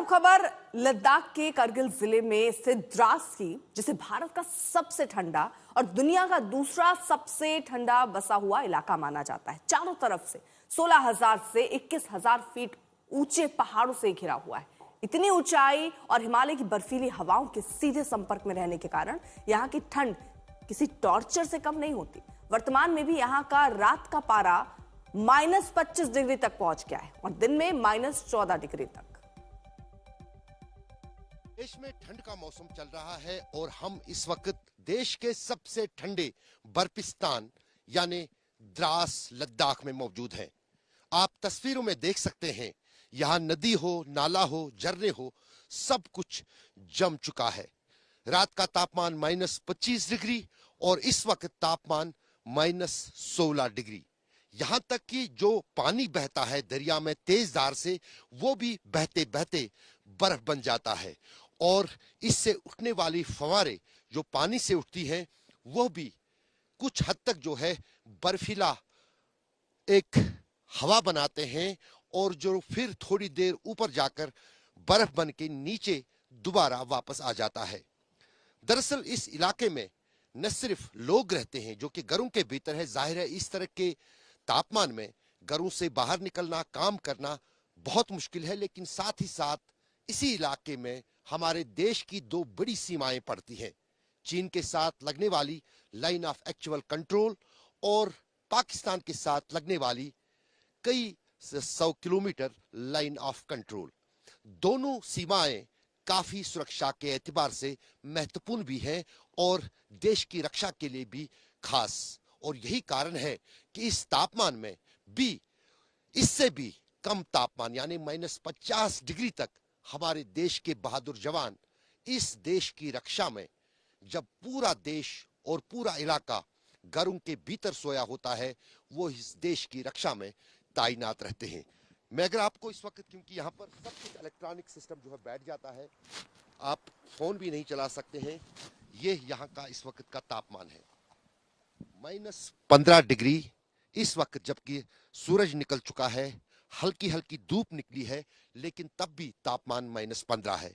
अब खबर लद्दाख के करगिल जिले में स्थित द्रास की, जिसे भारत का सबसे ठंडा और दुनिया का दूसरा सबसे ठंडा बसा हुआ इलाका माना जाता है। चारों तरफ से 16,000 से 21,000 फीट ऊंचे पहाड़ों से घिरा हुआ है। इतनी ऊंचाई और हिमालय की बर्फीली हवाओं के सीधे संपर्क में रहने के कारण यहाँ की ठंड किसी टॉर्चर से कम नहीं होती। वर्तमान में भी यहाँ का रात का पारा -25 डिग्री तक पहुंच गया है और दिन में -14 डिग्री तक। देश में ठंड का मौसम चल रहा है और हम इस वक्त देश के सबसे ठंडे बर्फिस्तान यानी द्रास लद्दाख में मौजूद हैं। आप तस्वीरों में देख सकते हैं, यहाँ नदी हो, नाला हो, झरने हो, सब कुछ जम चुका है। रात का तापमान -25 डिग्री और इस वक्त तापमान -16 डिग्री। यहाँ तक कि जो पानी बहता है दरिया में तेज धार से, वो भी बहते बहते बर्फ बन जाता है और इससे उठने वाली फव्वारें जो पानी से उठती हैं वो भी कुछ हद तक जो है बर्फीला एक हवा बनाते हैं और जो फिर थोड़ी देर ऊपर जाकर बर्फ बन के नीचे दोबारा वापस आ जाता है। दरअसल इस इलाके में न सिर्फ लोग रहते हैं जो कि घरों के भीतर है, जाहिर है इस तरह के तापमान में घरों से बाहर निकलना, काम करना बहुत मुश्किल है, लेकिन साथ ही साथ इसी इलाके में हमारे देश की दो बड़ी सीमाएं पड़ती हैं, चीन के साथ लगने वाली लाइन ऑफ एक्चुअल कंट्रोल और पाकिस्तान के साथ लगने वाली कई 100 किलोमीटर लाइन ऑफ कंट्रोल। दोनों सीमाएं काफी सुरक्षा के एतबार से महत्वपूर्ण भी हैं और देश की रक्षा के लिए भी खास, और यही कारण है कि इस तापमान में भी, इससे भी कम तापमान यानी -50 डिग्री तक हमारे देश के बहादुर जवान इस देश की रक्षा में, जब पूरा देश और पूरा इलाका घरों के भीतर सोया होता है, वो इस देश की रक्षा में तैनात रहते हैं। मैं अगर आपको इस वक्त, क्योंकि यहाँ पर सब कुछ इलेक्ट्रॉनिक सिस्टम जो है बैठ जाता है, आप फोन भी नहीं चला सकते हैं, ये यहाँ का इस वक्त का तापमान है -15 डिग्री इस वक्त, जबकि सूरज निकल चुका है, हल्की हल्की धूप निकली है, लेकिन तब भी तापमान -15 है।